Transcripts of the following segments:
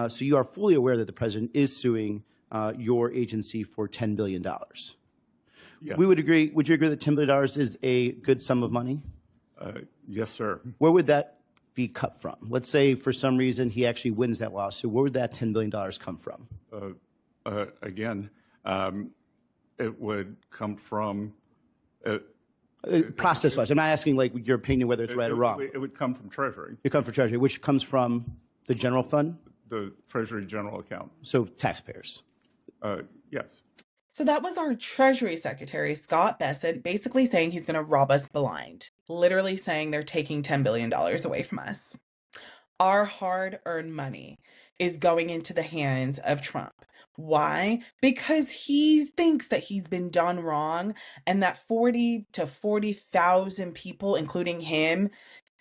So you are fully aware that the president is suing your agency for $10 billion. Yes. We would agree. Would you agree that $10 billion is a good sum of money? Yes, sir. Where would that be cut from? Let's say for some reason he actually wins that lawsuit. Where would that $10 billion come from? Again, it would come from process-wise. I'm not asking like your opinion whether it's right or wrong. It would come from Treasury. It comes from Treasury, which comes from the general fund? The Treasury general account. So taxpayers. Yes. So that was our Treasury Secretary, Scott Bessent, basically saying he's going to rob us blind. Literally saying they're taking $10 billion away from us. Our hard-earned money is going into the hands of Trump. Why? Because he thinks that he's been done wrong and that 40 to 40,000 people, including him,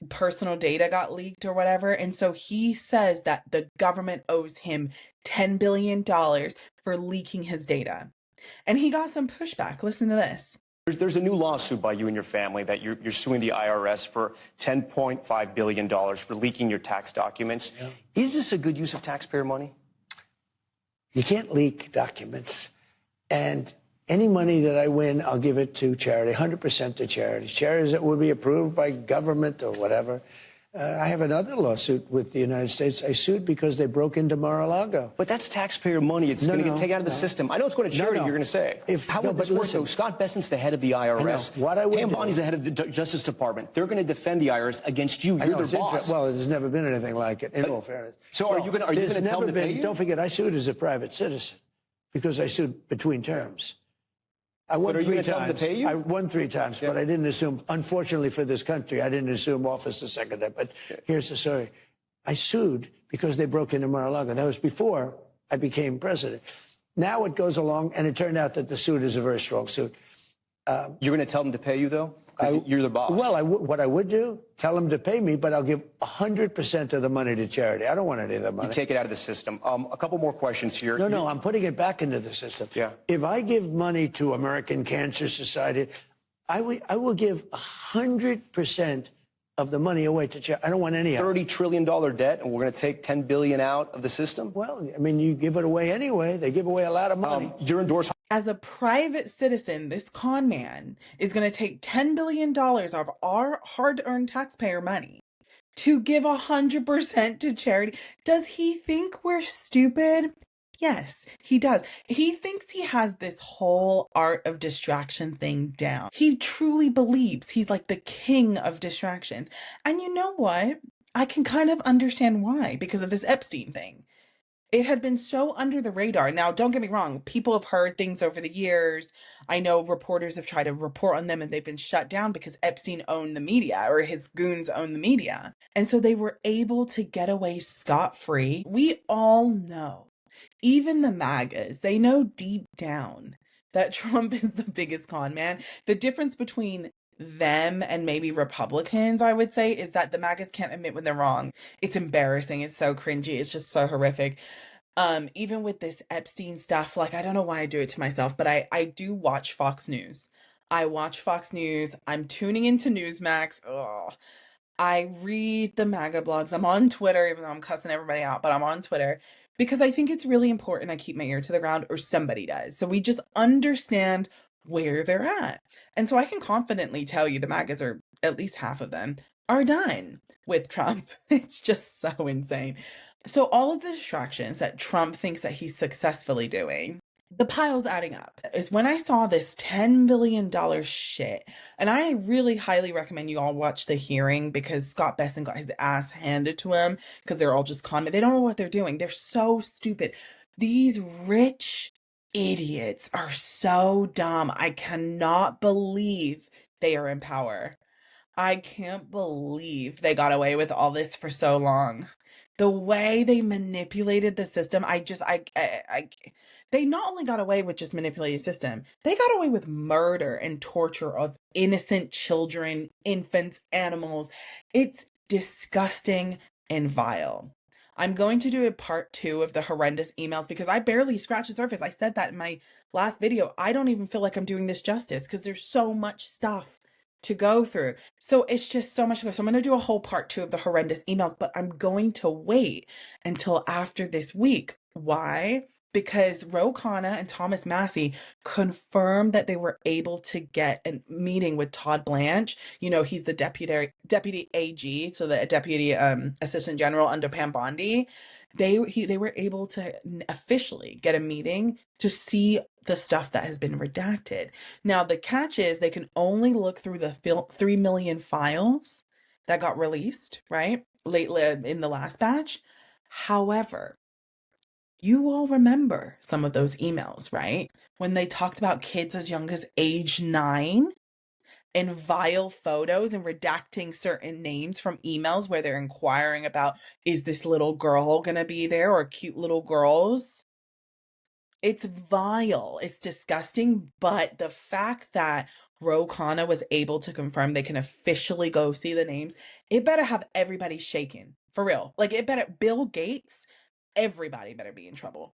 personal data got leaked or whatever. And so he says that the government owes him $10 billion for leaking his data. And he got some pushback. Listen to this. There's a new lawsuit by you and your family that you're suing the IRS for $10.5 billion for leaking your tax documents. Yeah. Is this a good use of taxpayer money? You can't leak documents. And any money that I win, I'll give it to charity, 100% to charities. Charities that would be approved by government or whatever. I have another lawsuit with the United States. I sued because they broke into Mar-a-Lago. But that's taxpayer money. It's going to get taken out of the system. I know it's going to charity, you're going to say. How would this work, though? Scott Bessent's the head of the IRS. Pam Bondi's the head of the Justice Department. They're going to defend the IRS against you. You're their boss. Well, there's never been anything like it, in all fairness. So are you going to tell them to pay you? Don't forget, I sued as a private citizen because I sued between terms. I won three times. I won 3 times, but I didn't assume, unfortunately for this country, I didn't assume office the second time. But here's the story. I sued because they broke into Mar-a-Lago. That was before I became president. Now it goes along, and it turned out that the suit is a very strong suit. You're going to tell them to pay you, though? You're the boss. Well, what I would do, tell them to pay me, but I'll give 100% of the money to charity. I don't want any of the money. You take it out of the system. A couple more questions here. No, I'm putting it back into the system. Yeah. If I give money to American Cancer Society, I will give 100% of the money away to charity. I don't want any of it. $30 trillion debt, and we're going to take $10 billion out of the system? Well, I mean, you give it away anyway. They give away a lot of money. You're endorsed. As a private citizen, this con man is going to take $10 billion of our hard-earned taxpayer money to give 100% to charity. Does he think we're stupid? Yes, he does. He thinks he has this whole art of distraction thing down. He truly believes he's like the king of distractions. And you know what? I can kind of understand why, because of this Epstein thing. It had been so under the radar. Now, don't get me wrong. People have heard things over the years. I know reporters have tried to report on them and they've been shut down because Epstein owned the media, or his goons owned the media. And so they were able to get away scot-free. We all know, even the MAGAs, they know deep down that Trump is the biggest con man. The difference between them and maybe Republicans, I would say, is that the MAGAs can't admit when they're wrong. It's embarrassing. It's so cringy. It's just so horrific. Even with this Epstein stuff, like, I don't know why I do it to myself, but I do watch Fox News. I watch Fox News. I'm tuning into Newsmax. Ugh. I read the MAGA blogs. I'm on Twitter, even though I'm cussing everybody out, but I'm on Twitter because I think it's really important I keep my ear to the ground, or somebody does. So we just understand where they're at. And so I can confidently tell you the MAGAs, are at least half of them, are done with Trump. It's just so insane. So all of the distractions that Trump thinks that he's successfully doing, the pile's adding up. Is when I saw this $10 billion shit, and I really highly recommend you all watch the hearing because Scott Bessent got his ass handed to him because they're all just con men. They don't know what they're doing. They're so stupid. These rich idiots are so dumb. I cannot believe they are in power. I can't believe they got away with all this for so long. The way they manipulated the system, they not only got away with just manipulating the system, they got away with murder and torture of innocent children, infants, animals. It's disgusting and vile. I'm going to do a part 2 of the horrendous emails because I barely scratched the surface. I said that in my last video. I don't even feel like I'm doing this justice because there's so much stuff to go through. So it's just so much to go. So I'm going to do a whole part 2 of the horrendous emails, but I'm going to wait until after this week. Why? Because Ro Khanna and Thomas Massey confirmed that they were able to get a meeting with Todd Blanche. You know, he's the deputy AG, so the deputy assistant general under Pam Bondi. They were able to officially get a meeting to see the stuff that has been redacted. Now, the catch is they can only look through the 3 million files that got released, right? Late in the last batch. However, you all remember some of those emails, right? When they talked about kids as young as age 9 and vile photos and redacting certain names from emails where they're inquiring about, is this little girl gonna be there, or cute little girls? It's vile. It's disgusting. But the fact that Ro Khanna was able to confirm they can officially go see the names, it better have everybody shaken. For real. Like, it better, Bill Gates, everybody better be in trouble.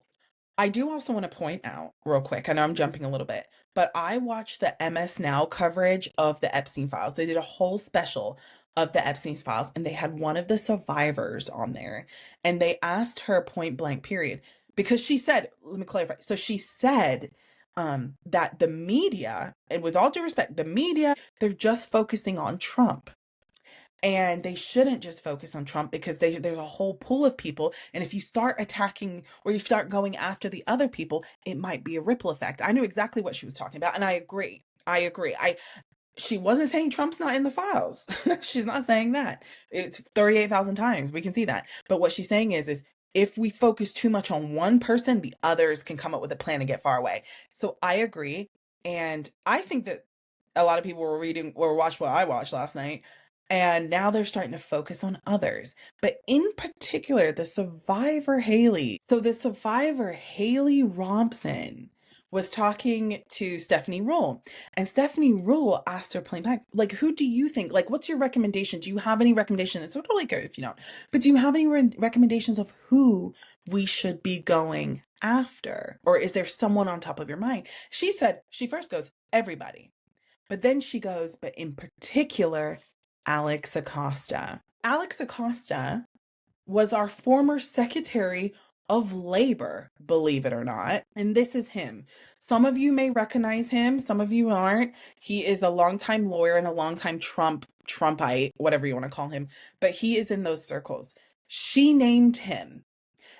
I do also want to point out real quick, I know I'm jumping a little bit, but I watched the MS Now coverage of the Epstein files. They did a whole special of the Epstein files, and they had one of the survivors on there. And they asked her point blank, period, because she said, let me clarify. So she said that the media, and with all due respect, the media, they're just focusing on Trump. And they shouldn't just focus on Trump because there's a whole pool of people. And if you start attacking or you start going after the other people, it might be a ripple effect. I knew exactly what she was talking about. And I agree. She wasn't saying Trump's not in the files. She's not saying that. It's 38,000 times. We can see that. But what she's saying is if we focus too much on one person, the others can come up with a plan and get far away. So I agree. And I think that a lot of people were reading or watched what I watched last night. And now they're starting to focus on others. But in particular, the survivor Haley. So the survivor Haley Robson was talking to Stephanie Rule. And Stephanie Rule asked her plain back, like, who do you think, like, what's your recommendation? Do you have any recommendations? It's totally good if you don't. But do you have any recommendations of who we should be going after? Or is there someone on top of your mind? She said, she first goes, everybody. But then she goes, but in particular, Alex Acosta. Alex Acosta was our former Secretary of Labor, believe it or not. And this is him. Some of you may recognize him, some of you aren't. He is a longtime lawyer and a longtime Trumpite, whatever you want to call him. But he is in those circles. She named him.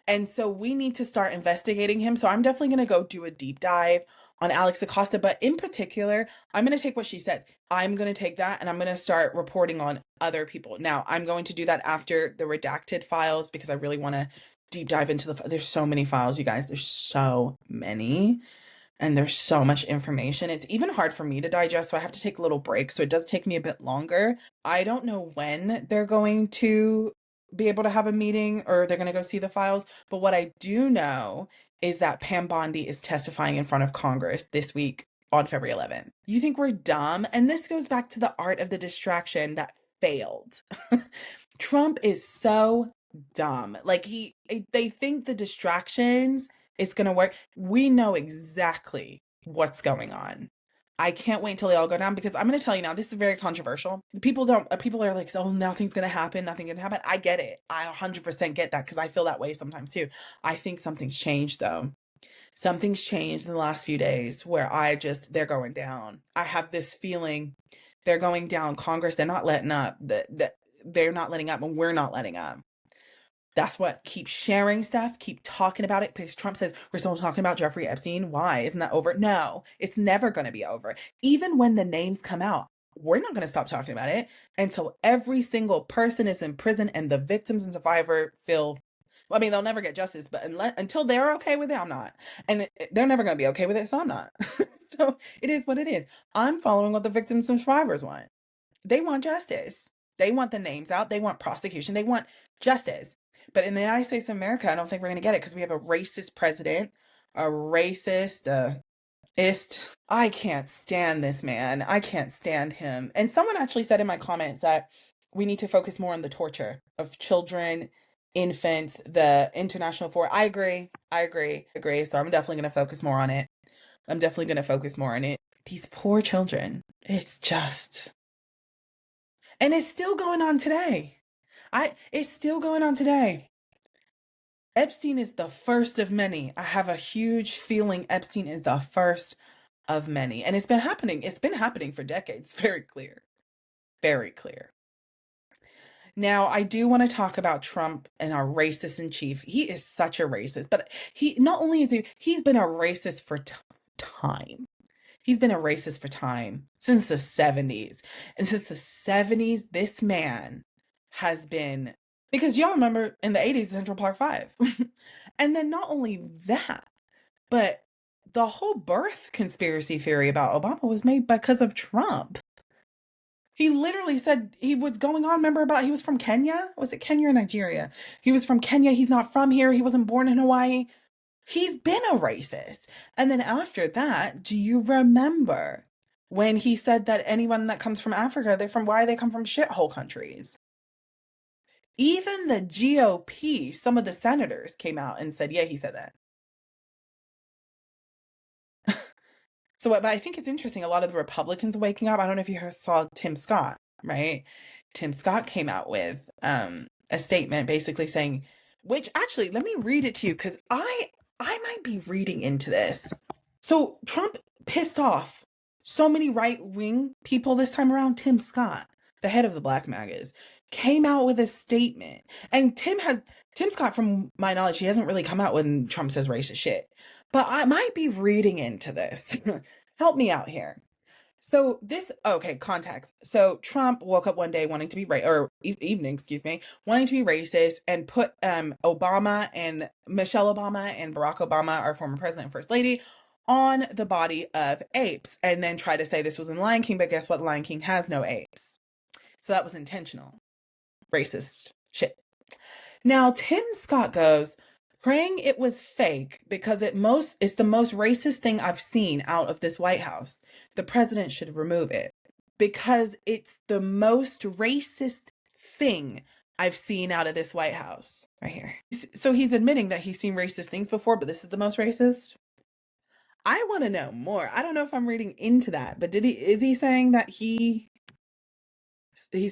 And so we need to start investigating him. So I'm definitely going to go do a deep dive on Alex Acosta. But in particular, I'm going to take what she says. I'm going to take that and I'm going to start reporting on other people. Now, I'm going to do that after the redacted files because I really want to deep dive into there's so many files, you guys. There's so many. And there's so much information. It's even hard for me to digest, so I have to take a little break. So it does take me a bit longer. I don't know when they're going to be able to have a meeting or they're going to go see the files. But what I do know is that Pam Bondi is testifying in front of Congress this week on February 11th. You think we're dumb? And this goes back to the art of the distraction that failed. Trump is so dumb. Like they think the distractions is going to work. We know exactly what's going on. I can't wait until they all go down because I'm going to tell you now, this is very controversial. People are like, oh, nothing's going to happen. Nothing's going to happen. I get it. I 100% get that because I feel that way sometimes too. I think something's changed though. Something's changed in the last few days where they're going down. I have this feeling they're going down. Congress, they're not letting up. They're not letting up and we're not letting up. That's what, keep sharing stuff, keep talking about it, because Trump says, we're still talking about Jeffrey Epstein. Why? Isn't that over? No, it's never going to be over. Even when the names come out, we're not going to stop talking about it until every single person is in prison and the victims and survivor feel, well, I mean, they'll never get justice, but until they're okay with it, I'm not. And they're never going to be okay with it, so I'm not. So it is what it is. I'm following what the victims and survivors want. They want justice. They want the names out. They want prosecution. They want justice. But in the United States of America, I don't think we're going to get it because we have a racist president, a racist, I can't stand this man. I can't stand him. And someone actually said in my comments that we need to focus more on the torture of children, infants, the international force. I agree. So I'm definitely going to focus more on it. These poor children. It's just And it's still going on today. It's still going on today. Epstein is the first of many. I have a huge feeling Epstein is the first of many. And it's been happening. It's been happening for decades. Very clear. Very clear. Now, I do want to talk about Trump and our racist in chief. He is such a racist, but he not only is he's been a racist for time. He's been a racist for time since the 70s. And since the 70s, this man has been, because y'all remember in the 80s, Central Park 5. And then not only that, but the whole birth conspiracy theory about Obama was made because of Trump. He literally said he was going on, remember about, he was from Kenya? Was it Kenya or Nigeria? He was from Kenya. He's not from here. He wasn't born in Hawaii. He's been a racist. And then after that, do you remember when he said that anyone that comes from Africa, they come from shithole countries? Even the GOP, some of the senators came out and said, yeah, he said that. So, but I think it's interesting. A lot of the Republicans waking up. I don't know if you saw Tim Scott, right? Tim Scott came out with a statement basically saying, which actually, let me read it to you because I might be reading into this. So Trump pissed off so many right-wing people this time around. Tim Scott, the head of the Black MAGAs, came out with a statement. And Tim Scott, from my knowledge, he hasn't really come out when Trump says racist shit. But I might be reading into this. Help me out here. So context. So Trump woke up one day wanting to be wanting to be racist and put Obama and Michelle Obama and Barack Obama, our former president and first lady, on the body of apes, and then try to say this was in Lion King, but guess what? Lion King has no apes. So that was intentional. Racist shit. Now, Tim Scott goes, praying it was fake because it's the most racist thing I've seen out of this White House. The president should remove it because it's the most racist thing I've seen out of this White House right here. So he's admitting that he's seen racist things before, but this is the most racist. I want to know more. I don't know if I'm reading into that, but is he saying that he's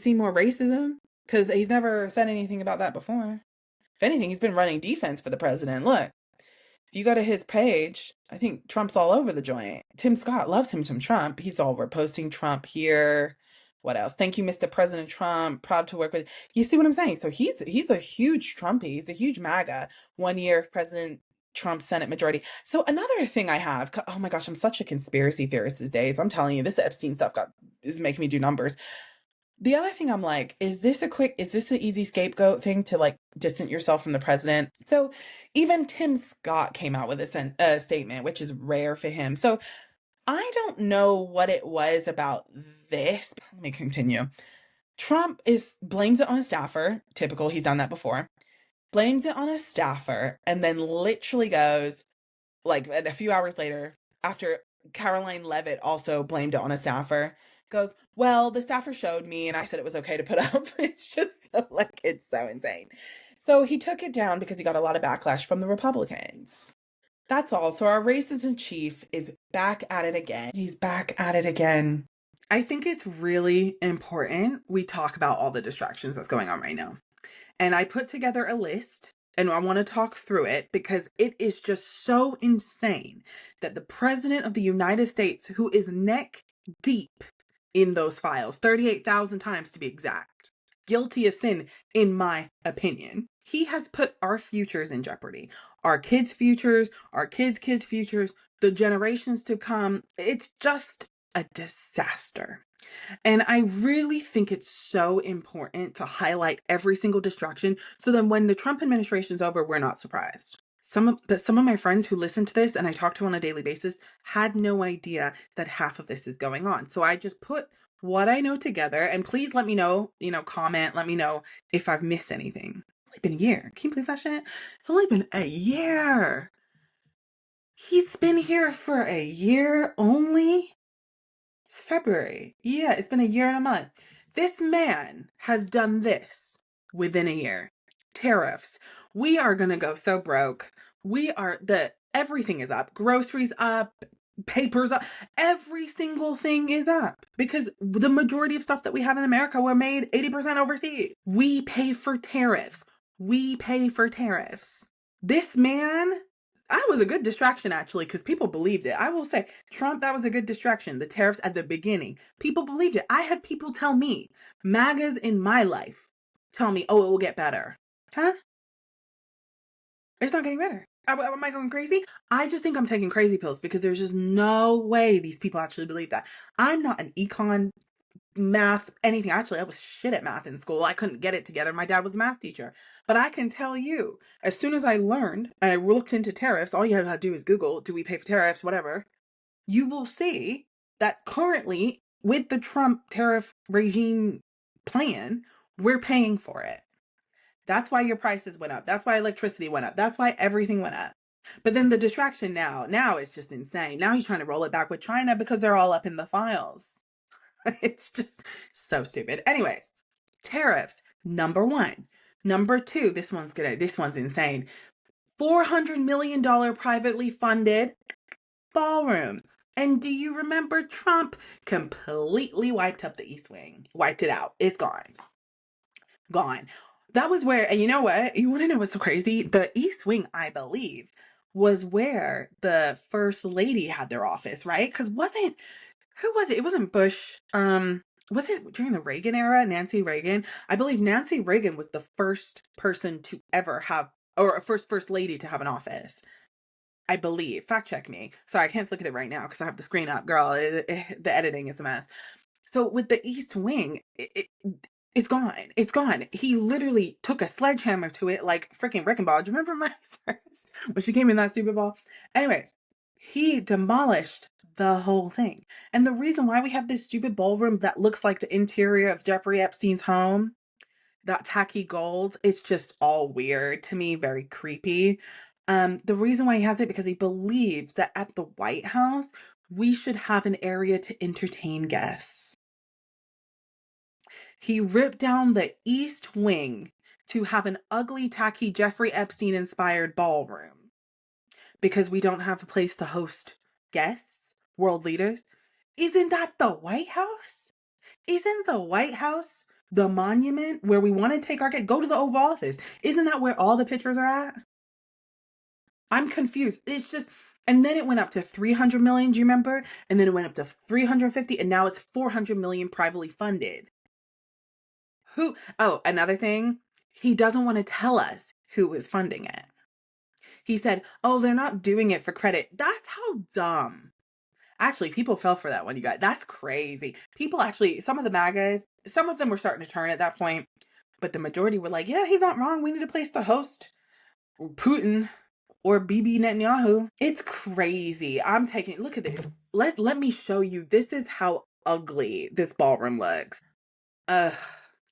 seen more racism? Because he's never said anything about that before. If anything, he's been running defense for the president. Look, if you go to his page, I think Trump's all over the joint. Tim Scott loves him some Trump. He's all reposting Trump here. What else? Thank you, Mr. President Trump. Proud to work with. You see what I'm saying? So he's a huge Trumpy. He's a huge MAGA. 1 year of President Trump's Senate majority. So another thing I have, oh my gosh, I'm such a conspiracy theorist these days. I'm telling you, this Epstein stuff is making me do numbers. The other thing I'm like, is this an easy scapegoat thing to like distance yourself from the president? So even Tim Scott came out with a statement, which is rare for him. So I don't know what it was about this. Let me continue. Trump blames it on a staffer. Typical, he's done that before. Blames it on a staffer and then literally goes, like a few hours later, after Caroline Leavitt also blamed it on a staffer, goes, well, the staffer showed me and I said it was okay to put up. It's just it's so insane. So he took it down because he got a lot of backlash from the Republicans. That's all. So our racist in chief is back at it again. He's back at it again. I think it's really important we talk about all the distractions that's going on right now. And I put together a list and I want to talk through it because it is just so insane that the president of the United States, who is neck deep in those files, 38,000 times to be exact, guilty as sin, in my opinion, he has put our futures in jeopardy. Our kids' futures, our kids' futures, the generations to come. It's just a disaster. And I really think it's so important to highlight every single distraction so then when the Trump administration's over, we're not surprised. Some of my friends who listen to this and I talk to on a daily basis had no idea that half of this is going on. So I just put what I know together, and please let me know, comment, let me know if I've missed anything. It's only been a year. Can you believe that shit? It's only been a year. He's been here for a year only. It's February. Yeah, it's been a year and a month. This man has done this within a year. Tariffs. We are going to go so broke. Everything is up. Groceries up. papers up. Every single thing is up because the majority of stuff that we have in America were made 80% overseas. We pay for tariffs. We pay for tariffs. This man, I was a good distraction actually because people believed it. I will say, Trump, that was a good distraction. The tariffs at the beginning, people believed it. I had people tell me, MAGAs in my life, tell me, oh, it will get better. Huh? It's not getting better. Am I going crazy? I just think I'm taking crazy pills because there's just no way these people actually believe that. I'm not an econ, math, anything. Actually, I was shit at math in school. I couldn't get it together. My dad was a math teacher. But I can tell you, as soon as I learned and I looked into tariffs, all you had to do is Google, do we pay for tariffs, whatever, you will see that currently with the Trump tariff regime plan, we're paying for it. That's why your prices went up. That's why electricity went up. That's why everything went up. But then the distraction now is just insane. Now he's trying to roll it back with China because they're all up in the files. It's just so stupid. Anyways, tariffs, number one. Number two, this one's insane. $400 million privately funded ballroom. And do you remember Trump completely wiped up the East Wing? Wiped it out. It's gone. Gone. That was where, and you know what? You want to know what's so crazy? The East Wing, I believe, was where the First Lady had their office, right? Because who was it? It wasn't Bush. Was it during the Reagan era? Nancy Reagan? I believe Nancy Reagan was the first person to ever have, or first lady to have an office. I believe. Fact check me. Sorry, I can't look at it right now because I have the screen up. Girl, the editing is a mess. So with the East Wing, it's gone. It's gone. He literally took a sledgehammer to it like freaking wrecking ball. Do you remember my first when she came in that Super Bowl? Anyways, he demolished the whole thing. And the reason why we have this stupid ballroom that looks like the interior of Jeffrey Epstein's home, that tacky gold, it's just all weird to me, very creepy. The reason why he has it because he believes that at the White House, we should have an area to entertain guests. He ripped down the East Wing to have an ugly, tacky Jeffrey Epstein-inspired ballroom because we don't have a place to host guests, world leaders. Isn't that the White House? Isn't the White House the monument where we want to take our guests? Go to the Oval Office. Isn't that where all the pictures are at? I'm confused. It's just, and then it went up to 300 million, do you remember? And then it went up to 350, and now it's 400 million privately funded. Another thing, he doesn't want to tell us who is funding it. He said, oh, they're not doing it for credit. That's how dumb. Actually, people fell for that one, you guys. That's crazy. People actually, some of the MAGAs, some of them were starting to turn at that point, but the majority were like, yeah, he's not wrong. We need a place to host Putin or Bibi Netanyahu. It's crazy. Look at this. Let me show you. This is how ugly this ballroom looks.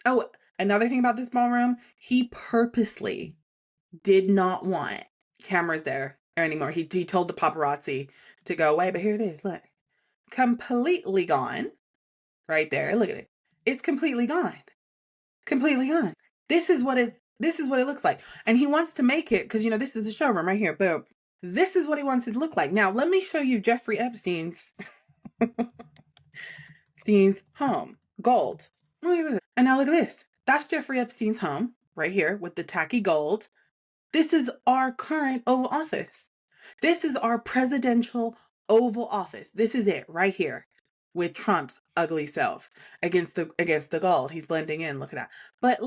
Oh, another thing about this ballroom, he purposely did not want cameras there anymore. He told the paparazzi to go away, but here it is. Look, completely gone. Right there. Look at it. It's completely gone. Completely gone. This is what it looks like. And he wants to make it, because this is the showroom right here. Boom. This is what he wants it to look like. Now, let me show you Jeffrey Epstein's home. Gold. Look at this. And now look at this. That's Jeffrey Epstein's home right here with the tacky gold. This is our current Oval Office. This is our presidential Oval Office. This is it right here with Trump's ugly self against the gold. He's blending in. Look at that. But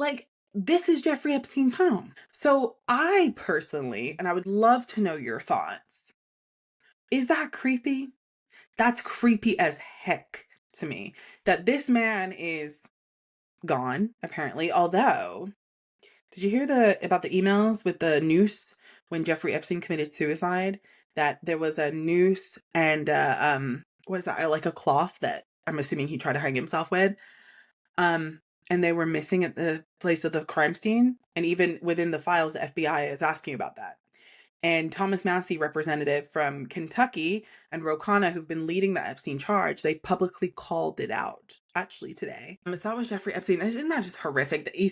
this is Jeffrey Epstein's home. So I personally, and I would love to know your thoughts. Is that creepy? That's creepy as heck to me. That this man is gone, apparently. Although, did you hear about the emails with the noose when Jeffrey Epstein committed suicide? That there was a noose and what is that? Like a cloth that I'm assuming he tried to hang himself with. And they were missing at the place of the crime scene. And even within the files, the FBI is asking about that. And Thomas Massie, representative from Kentucky, and Ro Khanna, who've been leading the Epstein charge, they publicly called it out, actually, today. So that was Jeffrey Epstein. Isn't that just horrific? The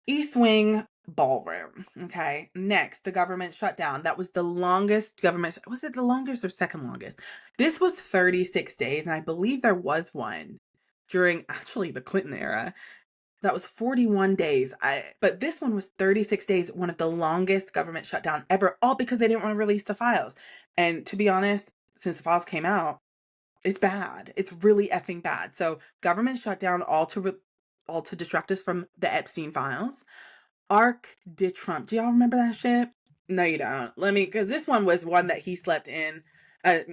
East Wing ballroom. Okay. Next, the government shutdown. That was the longest government. Was it the longest or second longest? This was 36 days. And I believe there was one during actually the Clinton era. That was 41 days. But this one was 36 days, one of the longest government shutdown ever, all because they didn't want to release the files. And to be honest, since the files came out, it's bad. It's really effing bad. So government shutdown, all to distract us from the Epstein files. Arc de Trump. Do y'all remember that shit? No, you don't. Because this one was one that he slipped in, that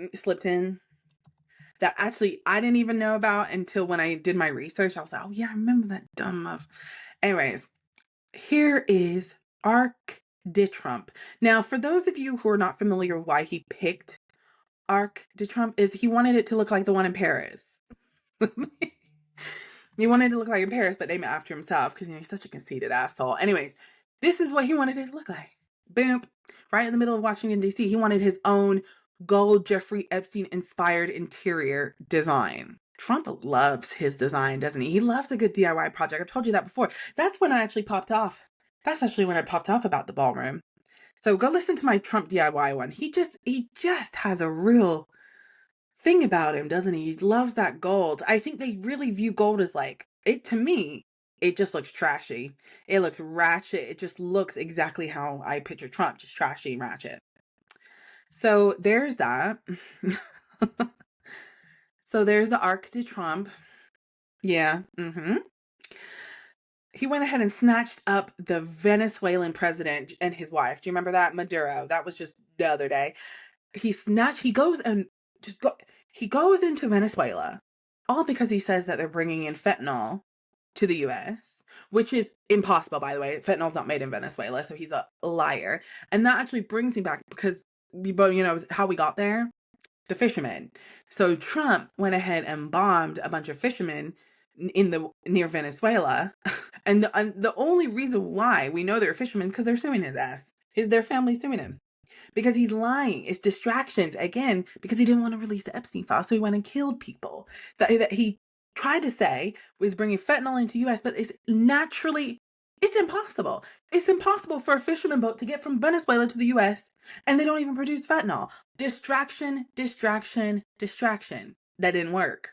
actually I didn't even know about until when I did my research. I was like, oh yeah, I remember that dumb muff. Anyways, here is Arc de Trump. Now, for those of you who are not familiar with why he picked Arc de Trump, is he wanted it to look like the one in Paris. He wanted to look like in Paris, but name it after himself because, he's such a conceited asshole. Anyways, this is what he wanted it to look like. Boom. Right in the middle of Washington, D.C. He wanted his own gold Jeffrey Epstein-inspired interior design. Trump loves his design, doesn't he? He loves a good DIY project. I've told you that before. That's when I actually popped off. That's actually when I popped off about the ballroom. So go listen to my Trump DIY one. He just has a real thing about him, doesn't he? He loves that gold. I think they really view gold as to me, it just looks trashy. It looks ratchet. It just looks exactly how I picture Trump, just trashy and ratchet. So there's that. So there's the Arc de Trump. Yeah. He went ahead and snatched up the Venezuelan president and his wife. Do you remember that? Maduro. That was just the other day. He goes into Venezuela, all because he says that they're bringing in fentanyl to the U.S., which is impossible, by the way. Fentanyl's not made in Venezuela, so he's a liar. And that actually brings me back because, how we got there? The fishermen. So Trump went ahead and bombed a bunch of fishermen near Venezuela. And the only reason why we know they're fishermen because they're suing his ass. Their family's suing him. Because he's lying. It's distractions. Again, because he didn't want to release the Epstein file, so he went and killed people. That he tried to say was bringing fentanyl into U.S., but it's impossible. It's impossible for a fisherman boat to get from Venezuela to the U.S., and they don't even produce fentanyl. Distraction, distraction, distraction. That didn't work.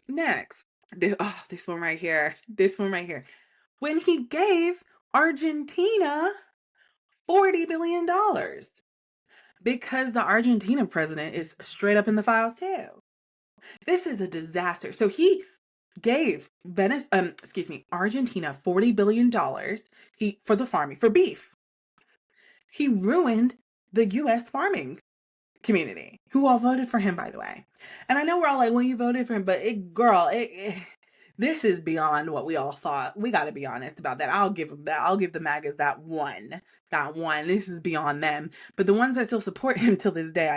Next. This one right here. This one right here. When he gave Argentina $40 billion. Because the Argentina president is straight up in the files too. This is a disaster. So he gave Argentina $40 billion for the farming, for beef. He ruined the U.S. farming community, who all voted for him, by the way. And I know we're all like, well, you voted for him, but this is beyond what we all thought. We got to be honest about that. I'll give them that. I'll give the MAGAs that one. This is beyond them. But the ones that still support him till this day,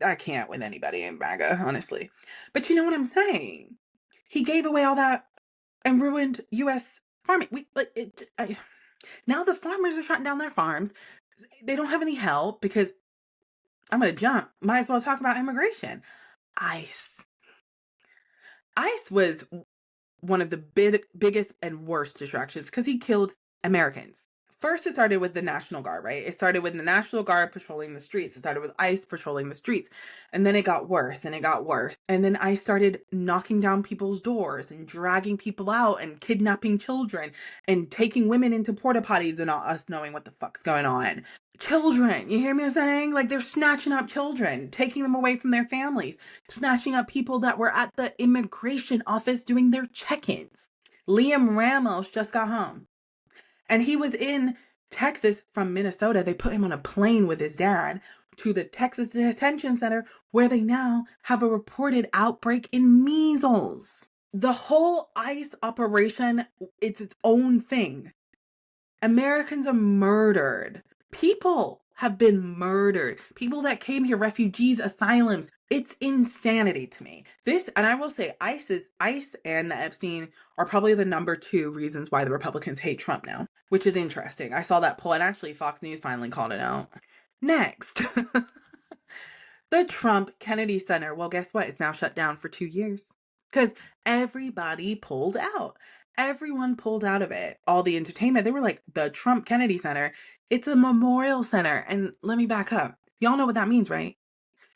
I can't with anybody in MAGA, honestly. But you know what I'm saying? He gave away all that and ruined U.S. farming. Now the farmers are shutting down their farms. They don't have any help because I'm going to jump. Might as well talk about immigration. ICE was one of the biggest and worst distractions because he killed Americans. First, it started with the National Guard, right? It started with the National Guard patrolling the streets. It started with ICE patrolling the streets. And then it got worse and it got worse. And then ICE started knocking down people's doors and dragging people out and kidnapping children and taking women into porta potties and not us knowing what the fuck's going on. Children, you hear me saying? They're snatching up children, taking them away from their families, snatching up people that were at the immigration office doing their check-ins. Liam Ramos just got home. And he was in Texas from Minnesota. They put him on a plane with his dad to the Texas Detention Center, where they now have a reported outbreak in measles. The whole ICE operation, it's its own thing. Americans are murdered. People have been murdered. People that came here, refugees, asylums. It's insanity to me. And I will say, ICE and the Epstein are probably the number 2 reasons why the Republicans hate Trump now, which is interesting. I saw that poll, and actually Fox News finally called it out. Next, the Trump Kennedy Center. Well, guess what? It's now shut down for 2 years because everybody pulled out. Everyone pulled out of it. All the entertainment. They were like, the Trump Kennedy Center. It's a memorial center. And let me back up. Y'all know what that means, right?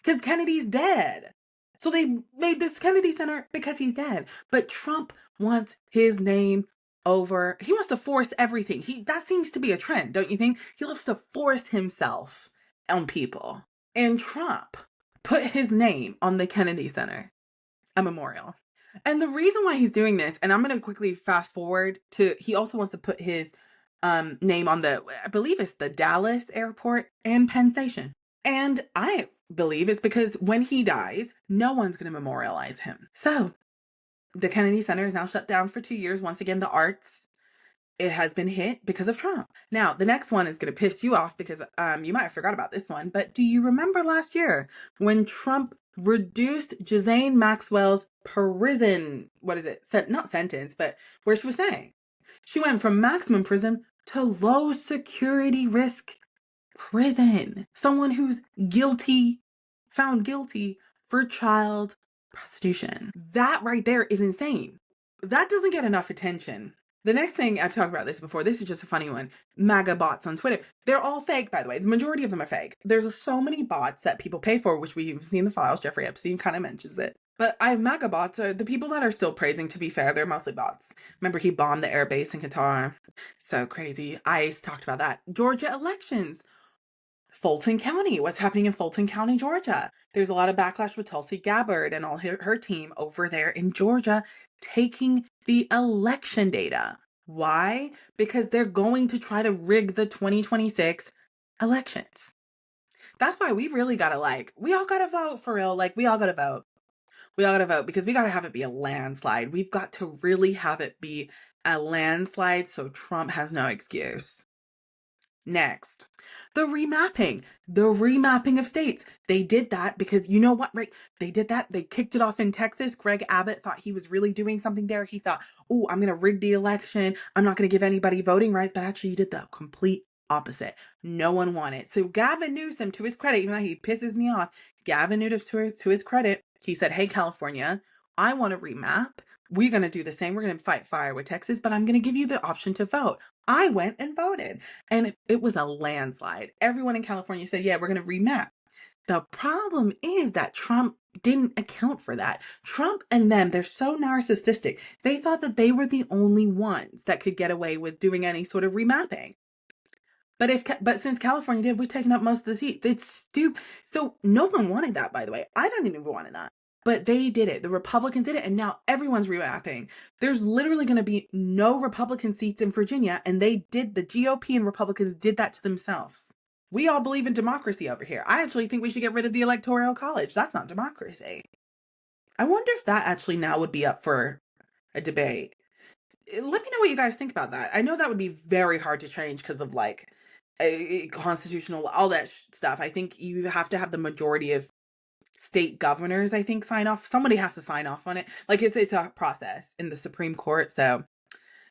Because Kennedy's dead. So they made this Kennedy Center because he's dead. But Trump wants his name over. He wants to force everything. That seems to be a trend, don't you think? He loves to force himself on people. And Trump put his name on the Kennedy Center, a memorial. And the reason why he's doing this, and I'm going to quickly fast forward to, he also wants to put his name on I believe it's the Dallas airport and Penn Station. And I believe it's because when he dies, no one's going to memorialize him. So the Kennedy Center is now shut down for 2 years. Once again, the arts, it has been hit because of Trump. Now, the next one is going to piss you off because you might have forgot about this one. But do you remember last year when Trump reduced Ghislaine Maxwell's prison, not sentence, but where she was staying? She went from maximum prison to low security risk prison. Someone who's found guilty for child prostitution. That right there is insane. That doesn't get enough attention. The next thing, I've talked about this before, this is just a funny one. MAGA bots on Twitter. They're all fake, by the way. The majority of them are fake. There's so many bots that people pay for, which we've seen the files. Jeffrey Epstein kind of mentions it. But MAGA bots are the people that are still praising, to be fair, they're mostly bots. Remember, he bombed the air base in Qatar. So crazy. ICE talked about that. Georgia elections. Fulton County, what's happening in Fulton County, Georgia? There's a lot of backlash with Tulsi Gabbard and all her team over there in Georgia taking the election data. Why? Because they're going to try to rig the 2026 elections. That's why we really gotta we all gotta vote for real. We all gotta vote. We all gotta vote because we gotta have it be a landslide. We've got to really have it be a landslide so Trump has no excuse. Next, the remapping of states. They did that because you know what, right? They did that. They kicked it off in Texas. Greg Abbott thought he was really doing something there. He thought, oh, I'm going to rig the election. I'm not going to give anybody voting rights. But actually, he did the complete opposite. No one wanted. So Gavin Newsom, to his credit, even though he pisses me off, Gavin Newsom, to his credit, he said, hey, California, I want to remap. We're going to do the same. We're going to fight fire with Texas, but I'm going to give you the option to vote. I went and voted, and it was a landslide. Everyone in California said, yeah, we're going to remap. The problem is that Trump didn't account for that. Trump and them, they're so narcissistic. They thought that they were the only ones that could get away with doing any sort of remapping. But since California did, we've taken up most of the seats. It's stupid. So no one wanted that, by the way. I don't even want that. But they did it. The Republicans did it. And now everyone's remapping. There's literally going to be no Republican seats in Virginia. And the GOP and Republicans did that to themselves. We all believe in democracy over here. I actually think we should get rid of the Electoral College. That's not democracy. I wonder if that actually now would be up for a debate. Let me know what you guys think about that. I know that would be very hard to change because of a constitutional, all that stuff. I think you have to have the majority of state governors, I think, sign off. Somebody has to sign off on it. It's a process in the Supreme Court. So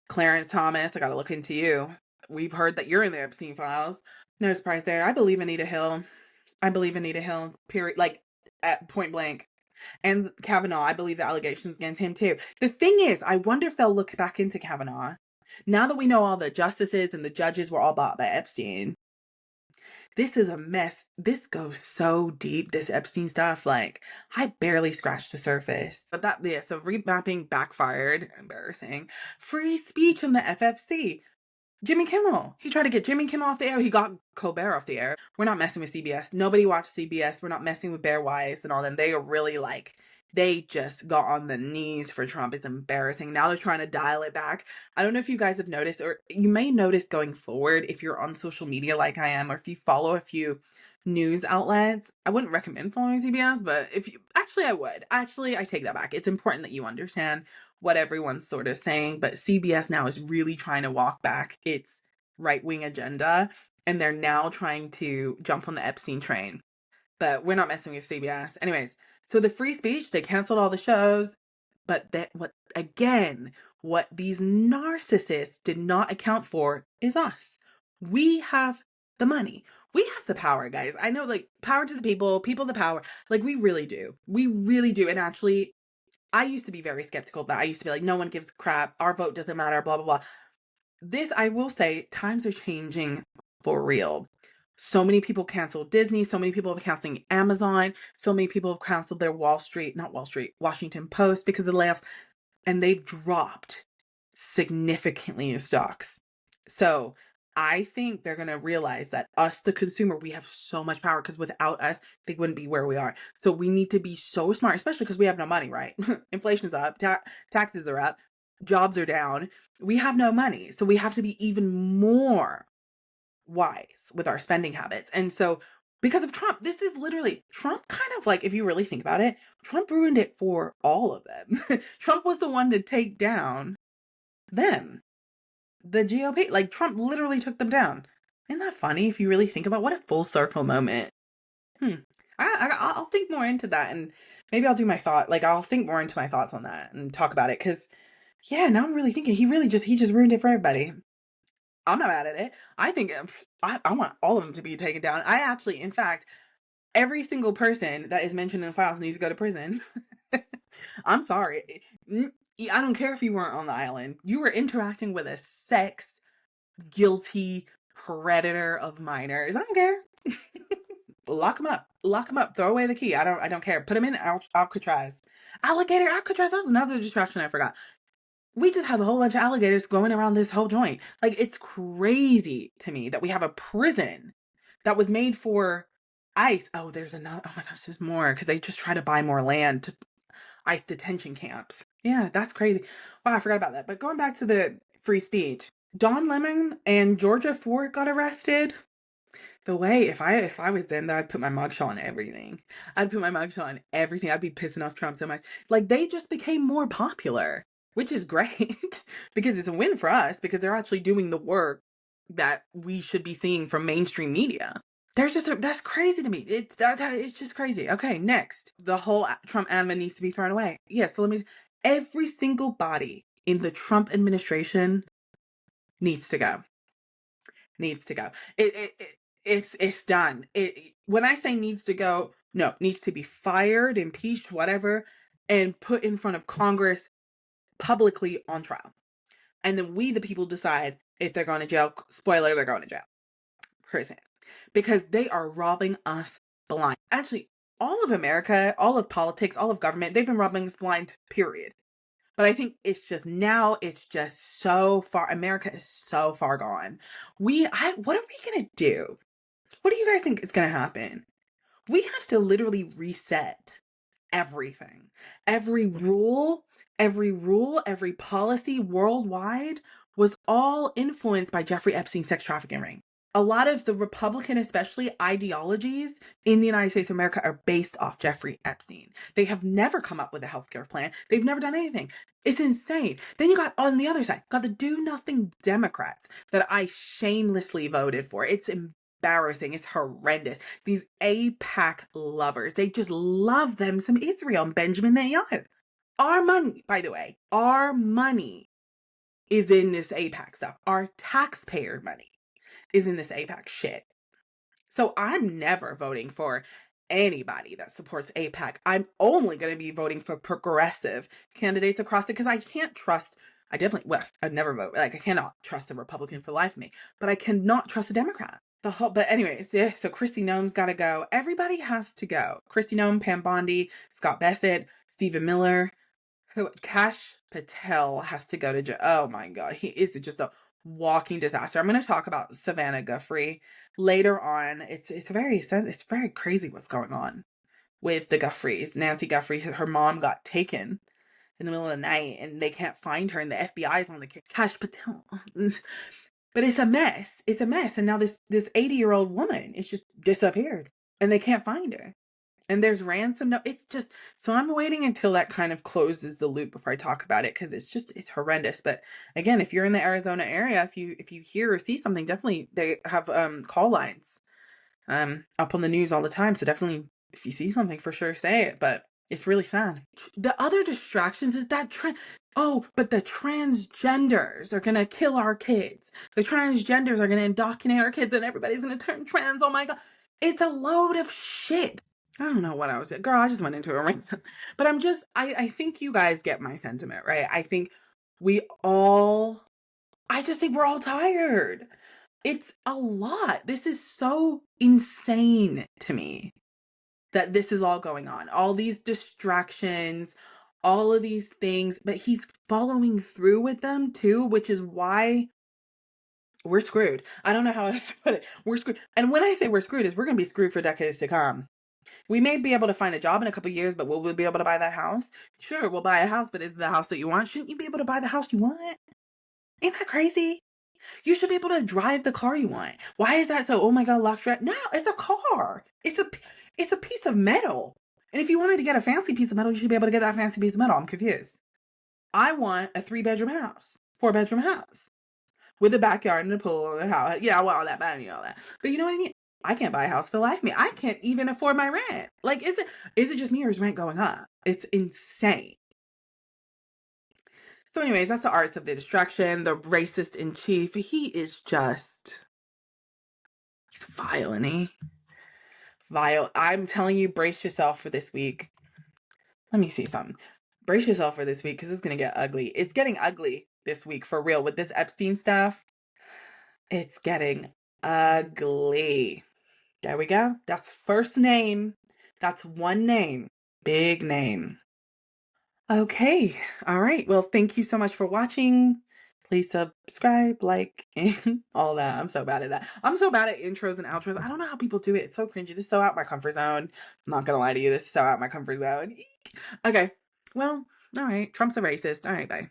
Clarence Thomas, I got to look into you. We've heard that you're in the Epstein files. No surprise there. I believe Anita Hill. Period. At point blank. And Kavanaugh, I believe the allegations against him too. The thing is, I wonder if they'll look back into Kavanaugh. Now that we know all the justices and the judges were all bought by Epstein. This is a mess. This goes so deep, this Epstein stuff. I barely scratched the surface. But so remapping backfired. Embarrassing. Free speech in the FFC. Jimmy Kimmel. He tried to get Jimmy Kimmel off the air. He got Colbert off the air. We're not messing with CBS. Nobody watched CBS. We're not messing with Bear Wise and all them. They are really they just got on the knees for Trump. It's embarrassing. Now they're trying to dial it back. I don't know if you guys have noticed, or you may notice going forward if you're on social media like I am, or if you follow a few news outlets. I wouldn't recommend following CBS, but I would. Actually, I take that back. It's important that you understand what everyone's sort of saying, but CBS now is really trying to walk back its right-wing agenda, and they're now trying to jump on the Epstein train. But we're not messing with CBS. Anyways, so the free speech, they canceled all the shows, but what these narcissists did not account for is us. We have the money. We have the power, guys. I know, power to the people, people the power. We really do. We really do. And actually, I used to be very skeptical of that. I used to be like, no one gives a crap. Our vote doesn't matter, blah, blah, blah. This, I will say, times are changing for real. So many people canceled Disney. So many people have canceling Amazon. So many people have canceled their Washington Post because of the layoffs. And they've dropped significantly in stocks. So I think they're going to realize that us, the consumer, we have so much power because without us, they wouldn't be where we are. So we need to be so smart, especially because we have no money, right? Inflation's up, taxes are up, jobs are down. We have no money. So we have to be even more wise with our spending habits. And so because of Trump, this is literally Trump kind of like, if you really think about it, Trump ruined it for all of them. Trump was the one to take down them, the GOP. Like Trump literally took them down. Isn't that funny if you really think about what a full circle moment? I'll think more into that, and maybe I'll do my thought. Like I'll think more into my thoughts on that and talk about it. Cause yeah, now I'm really thinking he just ruined it for everybody. I'm not mad at it. I think I want all of them to be taken down. I actually, in fact, every single person that is mentioned in the files needs to go to prison. I'm sorry. I don't care if you weren't on the island. You were interacting with a sex guilty predator of minors. I don't care. Lock them up. Lock them up. Throw away the key. I don't care. Put them in Alcatraz. Alligator Alcatraz. That was another distraction I forgot. We just have a whole bunch of alligators going around this whole joint. Like, it's crazy to me that we have a prison that was made for ICE. Oh, there's another. Oh my gosh, there's more because they just try to buy more land to ICE detention camps. Yeah, that's crazy. Wow, I forgot about that. But going back to the free speech, Don Lemon and Georgia Ford got arrested. The way, if I was them, I'd put my mugshot on everything. I'd put my mugshot on everything. I'd be pissing off Trump so much. Like, they just became more popular, which is great because it's a win for us because they're actually doing the work that we should be seeing from mainstream media. That's crazy to me. It's just crazy. Okay, next. The whole Trump admin needs to be thrown away. Yeah, so every single body in the Trump administration needs to go. Needs to go. It's done. When I say needs to go, no, needs to be fired, impeached, whatever, and put in front of Congress publicly on trial. And then we, the people, decide if they're going to jail. Spoiler, they're going to jail. Prison. Because they are robbing us blind. Actually, all of America, all of politics, all of government, they've been robbing us blind, period. But I think it's just so far, America is so far gone. What are we going to do? What do you guys think is going to happen? We have to literally reset everything. Every rule, every policy worldwide was all influenced by Jeffrey Epstein's sex trafficking ring. A lot of the Republican, especially ideologies in the United States of America are based off Jeffrey Epstein. They have never come up with a healthcare plan. They've never done anything. It's insane. Then you got on the other side, got the do nothing Democrats that I shamelessly voted for. It's embarrassing. It's horrendous. These AIPAC lovers, they just love them some Israel and Benjamin Netanyahu. Our money, by the way, our money is in this AIPAC stuff. Our taxpayer money is in this AIPAC shit. So I'm never voting for anybody that supports AIPAC. I'm only going to be voting for progressive candidates across it because I can't trust, I'd never vote. Like, I cannot trust a Republican for the life of me, but I cannot trust a Democrat. But anyways, yeah, so Kristi Noem's got to go. Everybody has to go. Kristi Noem, Pam Bondi, Scott Bassett, Stephen Miller, Kash Patel has to go to jail. Oh my God, he is just a walking disaster. I'm going to talk about Savannah Guthrie later on. It's very crazy what's going on with the Guthries. Nancy Guthrie, her mom got taken in the middle of the night and they can't find her and the FBI is on the case. Kash Patel. But it's a mess. It's a mess. And now this 80-year-old woman is just disappeared and they can't find her. And there's ransom. No, it's just, so I'm waiting until that kind of closes the loop before I talk about it. Cause it's horrendous. But again, if you're in the Arizona area, if you hear or see something, definitely they have, call lines, up on the news all the time. So definitely if you see something for sure, say it, but it's really sad. The other distractions is that but the transgenders are going to kill our kids. The transgenders are going to indoctrinate our kids and everybody's going to turn trans. Oh my God. It's a load of shit. I don't know what I was, girl, I just went into it right now. But I think you guys get my sentiment, right? I think I just think we're all tired. It's a lot. This is so insane to me that this is all going on. All these distractions, all of these things, but he's following through with them too, which is why we're screwed. I don't know how else to put it. We're screwed. And when I say we're screwed, is we're going to be screwed for decades to come. We may be able to find a job in a couple years, but will we be able to buy that house? Sure, we'll buy a house, but is it the house that you want? Shouldn't you be able to buy the house you want? Ain't that crazy? You should be able to drive the car you want. Why is that so? Oh my God, lock strap. No, it's a car. It's a piece of metal. And if you wanted to get a fancy piece of metal, you should be able to get that fancy piece of metal. I'm confused. I want a 3-bedroom house, 4-bedroom house with a backyard and a pool and a house. Yeah, I want all that, but I need all that. But you know what I mean? I can't buy a house for the life of me. I can't even afford my rent. Like, is it just me or is rent going up? It's insane. So anyways, that's the artist of the distraction, the racist in chief. He's vile, isn't he? Vile. I'm telling you, brace yourself for this week. Let me see something. Brace yourself for this week because it's going to get ugly. It's getting ugly this week for real with this Epstein stuff. It's getting ugly. There we go. That's first name. That's one name. Big name. Okay. All right. Well, thank you so much for watching. Please subscribe, like, and all that. I'm so bad at that. I'm so bad at intros and outros. I don't know how people do it. It's so cringy. This is so out my comfort zone. I'm not going to lie to you. This is so out my comfort zone. Okay. Well, all right. Trump's a racist. All right. Bye.